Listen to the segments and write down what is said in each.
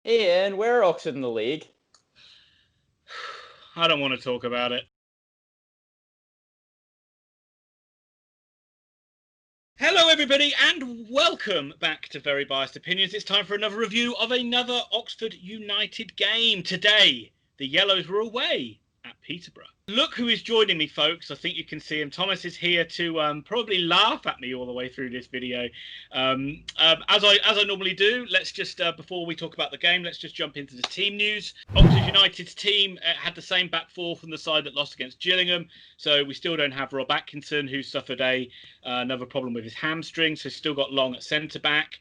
Ian, where are Oxford in the league? I don't want to talk about it. Hello, everybody, and welcome back to Very Biased Opinions. It's time for another review of another Oxford United game. Today, the Yellows were away at Peterborough. Look who is joining me, folks. I think you can see him. Thomas is here to probably laugh at me all the way through this video. As I normally do, let's just, before we talk about the game, let's just jump into the team news. Oxford United's team had the same back four from the side that lost against Gillingham. So we still don't have Rob Atkinson, who suffered another problem with his hamstring, so still got Long at centre-back.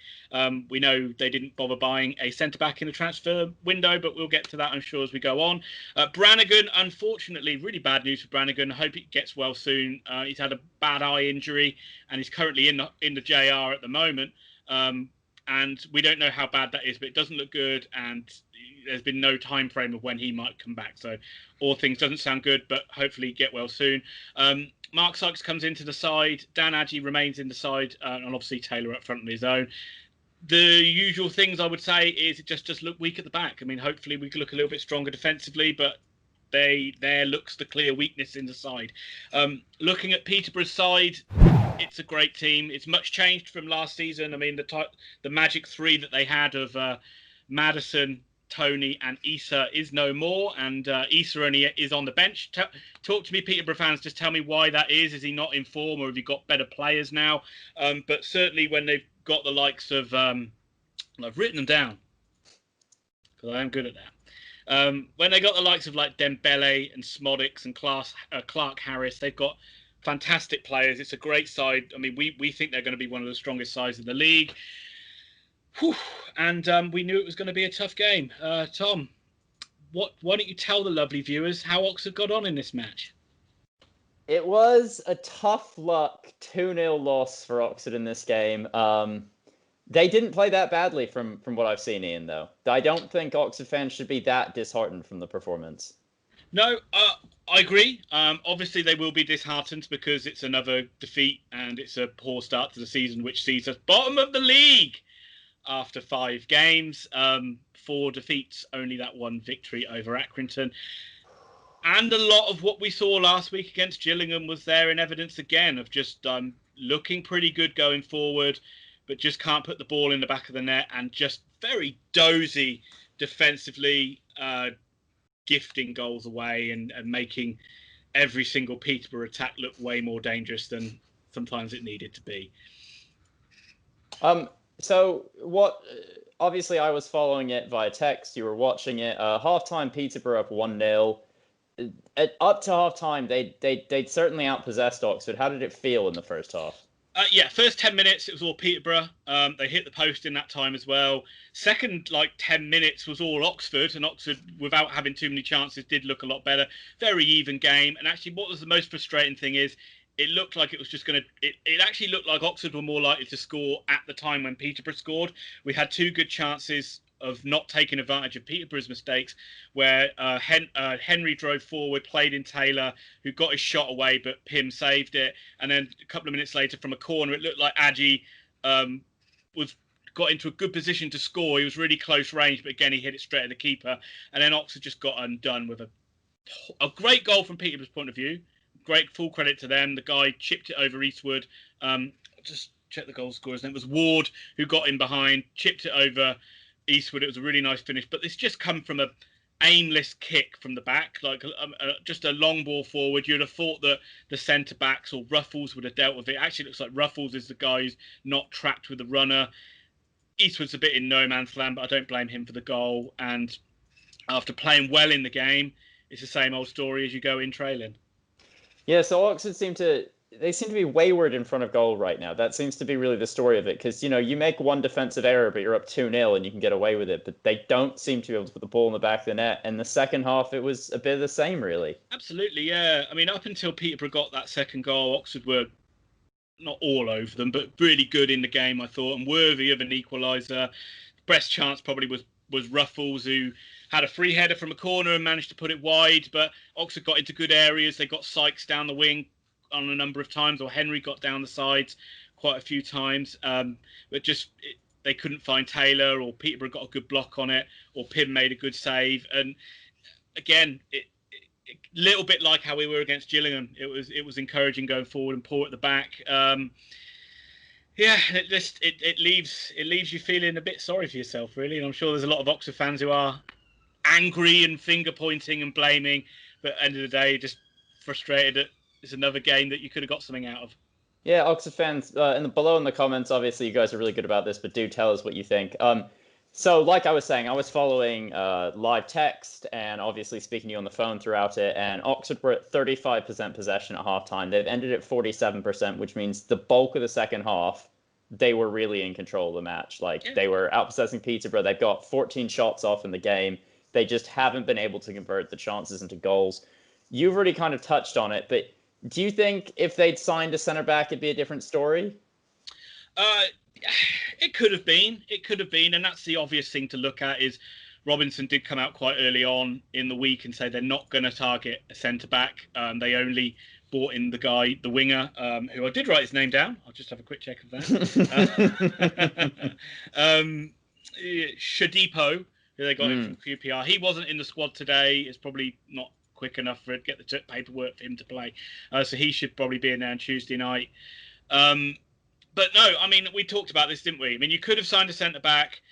We know they didn't bother buying a centre-back in the transfer window, but we'll get to that, I'm sure, as we go on. Brannigan, unfortunately, really bad news for Brannigan. I hope he gets well soon. He's had a bad eye injury, and he's currently in the JR at the moment. And we don't know how bad that is, but it doesn't look good, and there's been no time frame of when he might come back. So all things doesn't sound good, but hopefully get well soon. Mark Sykes comes into the side. Dan Adjie remains in the side, and obviously Taylor up front on his own. The usual things I would say is it just look weak at the back. I mean, hopefully we can look a little bit stronger defensively, but there looks the clear weakness in the side. Looking at Peterborough's side, it's a great team. It's much changed from last season. I mean, the magic three that they had of Madison, Tony, and Issa is no more, and Issa only is on the bench. Talk to me, Peterborough fans. Just tell me why that is. Is he not in form, or have you got better players now? But certainly when they've got the likes of, I've written them down because I am good at that. When they got the likes of like Dembele and Smodics and Clark Harris, they've got fantastic players. It's a great side. I mean, we think they're going to be one of the strongest sides in the league. Whew. And we knew it was going to be a tough game. Tom, why don't you tell the lovely viewers how Oxford got on in this match? It was a tough luck 2-0 loss for Oxford in this game. They didn't play that badly from what I've seen, Ian, though. I don't think Oxford fans should be that disheartened from the performance. No, I agree. Obviously, they will be disheartened because it's another defeat and it's a poor start to the season, which sees us bottom of the league after 5 games. 4 defeats, only that one victory over Accrington. And a lot of what we saw last week against Gillingham was there in evidence again of just looking pretty good going forward, but just can't put the ball in the back of the net and just very dozy defensively, gifting goals away and making every single Peterborough attack look way more dangerous than sometimes it needed to be. So what? Obviously, I was following it via text. You were watching it. Halftime, Peterborough up 1-0. Up to halftime, they'd certainly outpossessed Oxford. How did it feel in the first half? First 10 minutes, it was all Peterborough. They hit the post in that time as well. Second, 10 minutes was all Oxford, and Oxford, without having too many chances, did look a lot better. Very even game. And actually, what was the most frustrating thing is it looked like it was just going to... It actually looked like Oxford were more likely to score at the time when Peterborough scored. We had 2 good chances of not taking advantage of Peterborough's mistakes, where Henry drove forward, played in Taylor, who got his shot away, but Pym saved it. And then a couple of minutes later, from a corner, it looked like Adjie got into a good position to score. He was really close range, but again, he hit it straight at the keeper. And then Oxford just got undone with a great goal from Peterborough's point of view. Great, full credit to them. The guy chipped it over Eastwood. Just check the goal scorer's name. It was Ward who got in behind, chipped it over Eastwood. It was a really nice finish, but this just come from a aimless kick from the back, just a long ball forward. You'd have thought that the centre backs or Ruffles would have dealt with it. Actually, it looks like Ruffles is the guy who's not tracked with the runner. Eastwood's a bit in no man's land, but I don't blame him for the goal. And after playing well in the game, it's the same old story as you go in trailing. Yeah, so Oxford seem to be wayward in front of goal right now. That seems to be really the story of it, because you make one defensive error, but you're up 2-0 and you can get away with it. But they don't seem to be able to put the ball in the back of the net. And the second half, it was a bit of the same, really. Absolutely, yeah. I mean, up until Peterborough got that second goal, Oxford were not all over them, but really good in the game, I thought, and worthy of an equaliser. Best chance probably was Ruffles, who had a free header from a corner and managed to put it wide, but Oxford got into good areas. They got Sykes down the wing on a number of times, or Henry got down the sides quite a few times. But just they couldn't find Taylor, or Peterborough got a good block on it, or Pym made a good save. And again, it little bit like how we were against Gillingham. It was encouraging going forward and poor at the back. It leaves you feeling a bit sorry for yourself, really. And I'm sure there's a lot of Oxford fans who are angry and finger pointing and blaming, but at the end of the day, just frustrated that it's another game that you could have got something out of. Yeah, Oxford fans, below in the comments, obviously you guys are really good about this, but do tell us what you think. So like I was saying, I was following live text and obviously speaking to you on the phone throughout it, and Oxford were at 35% possession at halftime. They've ended at 47%, which means the bulk of the second half, they were really in control of the match. They were outpossessing Peterborough. They've got 14 shots off in the game. They just haven't been able to convert the chances into goals. You've already kind of touched on it, but do you think if they'd signed a centre-back, it'd be a different story? It could have been. And that's the obvious thing to look at is Robinson did come out quite early on in the week and say they're not going to target a centre-back. They only brought in the winger, who I did write his name down. I'll just have a quick check of that. Shadipo, who they got in from QPR. He wasn't in the squad today. It's probably not quick enough for it to get the paperwork for him to play. So he should probably be in there on Tuesday night. But no, I mean, we talked about this, didn't we? I mean, you could have signed a centre-back.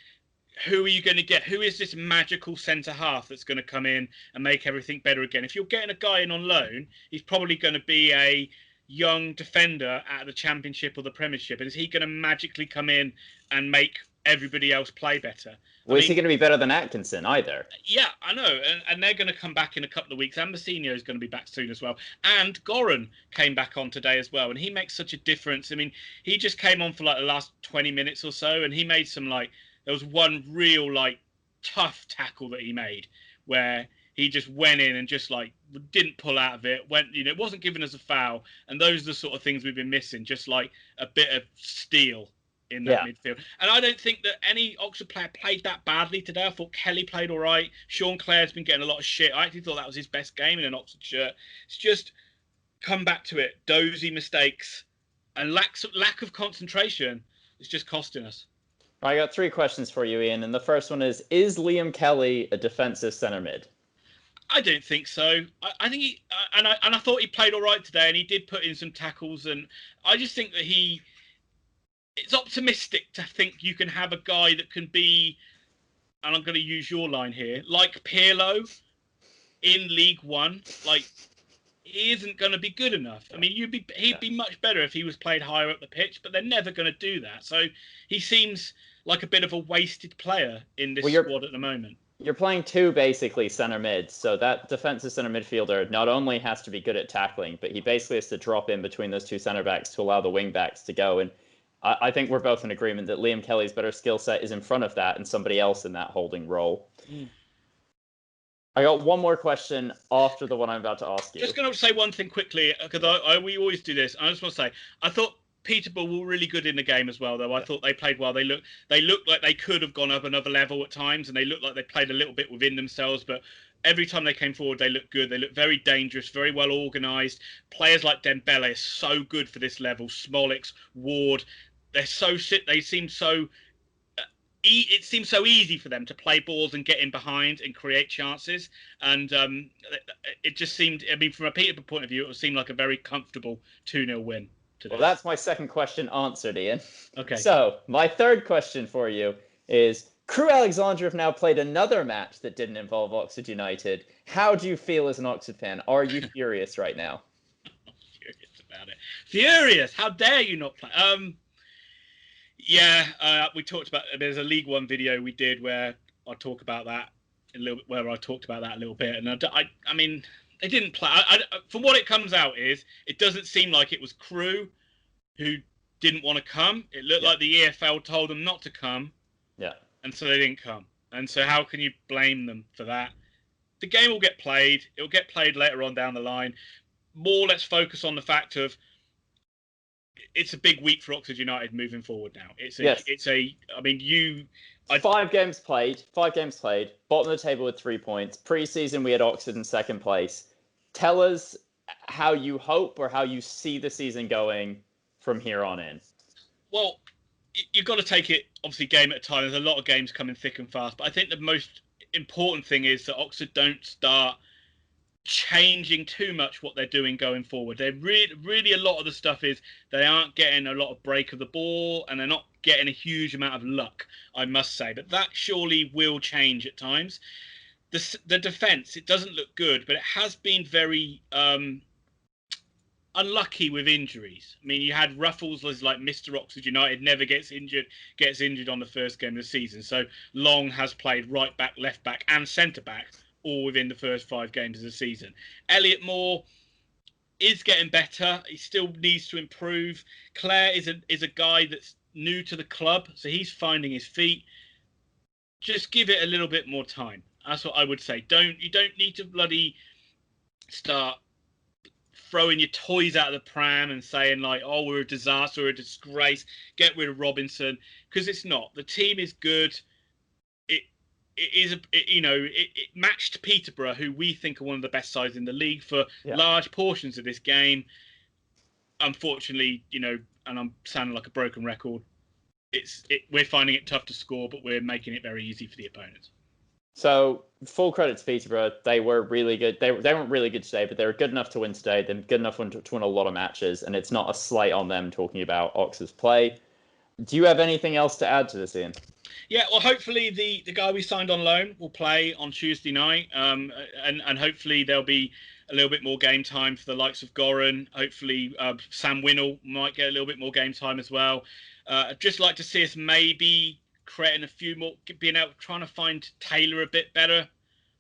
Who are you going to get? Who is this magical centre-half that's going to come in and make everything better again? If you're getting a guy in on loan, he's probably going to be a young defender at the Championship or the Premiership. And is he going to magically come in and make everybody else play better? Is he going to be better than Atkinson either? Yeah, I know. And they're going to come back in a couple of weeks. And Massinho is going to be back soon as well. And Goran came back on today as well. And he makes such a difference. I mean, he just came on for like the last 20 minutes or so. And he made some there was one real tough tackle that he made where he just went in and just didn't pull out of it. It wasn't giving us a foul. And those are the sort of things we've been missing. Just like a bit of steel in that midfield. And I don't think that any Oxford player played that badly today. I thought Kelly played all right. Sean Clare's been getting a lot of shit. I actually thought that was his best game in an Oxford shirt. It's just come back to it. Dozy mistakes and lack of concentration is just costing us. I got 3 questions for you, Ian. And the first one is Liam Kelly a defensive centre mid? I don't think so. I think he and I thought he played all right today, and he did put in some tackles. And I just think that it's optimistic to think you can have a guy that can be, and I'm going to use your line here, like Pirlo in League One. He isn't going to be good enough. I mean, he'd be much better if he was played higher up the pitch, but they're never going to do that. So he seems like a bit of a wasted player in this squad at the moment. You're playing 2 basically centre mids, so that defensive centre midfielder not only has to be good at tackling, but he basically has to drop in between those 2 centre backs to allow the wing backs to go. And I think we're both in agreement that Liam Kelly's better skill set is in front of that and somebody else in that holding role. I got one more question after the one I'm about to ask you. Just going to say one thing quickly, because we always do this. I just want to say, I thought Peterborough were really good in the game as well, though. I thought they played well. They looked like they could have gone up another level at times, and they looked like they played a little bit within themselves, but every time they came forward, they looked good. They looked very dangerous, very well organised. Players like Dembele are so good for this level. Smolix, Ward, they seem so. It seems so easy for them to play balls and get in behind and create chances. And it just seemed. I mean, from a Peterborough point of view, it seemed like a very comfortable 2-0 win today. Well, that's my second question answered, Ian. Okay. So my third question for you is: Crewe Alexandra have now played another match that didn't involve Oxford United. How do you feel as an Oxford fan? Are you furious right now? I'm furious about it. Furious! How dare you not play? We talked about. There's a League One video we did where I talk about that a little bit. And I mean, they didn't play. From what it comes out is, it doesn't seem like it was Crewe who didn't want to come. It looked like the EFL told them not to come. Yeah. And so they didn't come. And so how can you blame them for that? The game will get played. It will get played later on down the line. Let's focus on the fact of it's a big week for Oxford United moving forward now. Five games played. Bottom of the table with 3 points. Pre-season, we had Oxford in second place. Tell us how you hope or how you see the season going from here on in. Well, you've got to take it obviously game at a time. There's a lot of games coming thick and fast, but I think the most important thing is that Oxford don't start changing too much what they're doing going forward. They're really a lot of the stuff is they aren't getting a lot of break of the ball, and they're not getting a huge amount of luck, I must say. But that surely will change at times. The defence, it doesn't look good, but it has been very unlucky with injuries. I mean, you had Ruffles was like Mr. Oxford United, never gets injured on the first game of the season. So Long has played right back, left back, and centre back all within the first 5 games of the season. Elliot Moore is getting better. He still needs to improve. Claire is a guy that's new to the club, so he's finding his feet. Just give it a little bit more time. That's what I would say. You don't need to bloody start throwing your toys out of the pram and saying like, oh, we're a disaster, we're a disgrace, get rid of Robinson, because it's not. The team is good. It matched Peterborough, who we think are one of the best sides in the league for large portions of this game. Unfortunately, and I'm sounding like a broken record, we're finding it tough to score, but we're making it very easy for the opponents. So, full credit to Peterborough. They were really good. They weren't really good today, but they were good enough to win today. They're good enough to win a lot of matches, and it's not a slight on them talking about Ox's play. Do you have anything else to add to this, Ian? Yeah, well, hopefully the guy we signed on loan will play on Tuesday night, and hopefully there'll be a little bit more game time for the likes of Goran. Hopefully Sam Winnell might get a little bit more game time as well. I'd just like to see us maybe creating a few more, trying to find Taylor a bit better.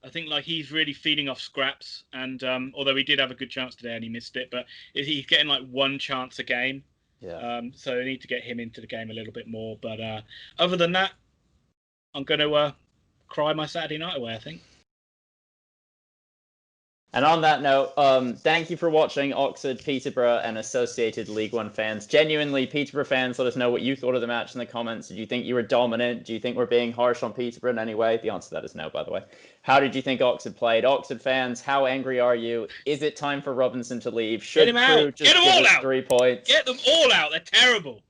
I think like he's really feeding off scraps, and although he did have a good chance today and he missed it, but he's getting like one chance a game. Yeah. So I need to get him into the game a little bit more. But other than that, I'm going to cry my Saturday night away, I think. And on that note, thank you for watching Oxford, Peterborough, and associated League One fans. Genuinely, Peterborough fans, let us know what you thought of the match in the comments. Did you think you were dominant? Do you think we're being harsh on Peterborough in any way? The answer to that is no, by the way. How did you think Oxford played? Oxford fans, how angry are you? Is it time for Robinson to leave? Should Crew just give us 3 points? Get them all out. They're terrible.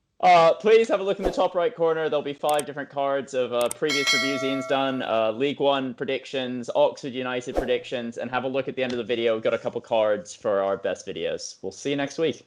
Please have a look in the top right corner. There'll be 5 different cards of previous reviews Ian's done, League One predictions, Oxford United predictions, and have a look at the end of the video. We've got a couple cards for our best videos. We'll see you next week.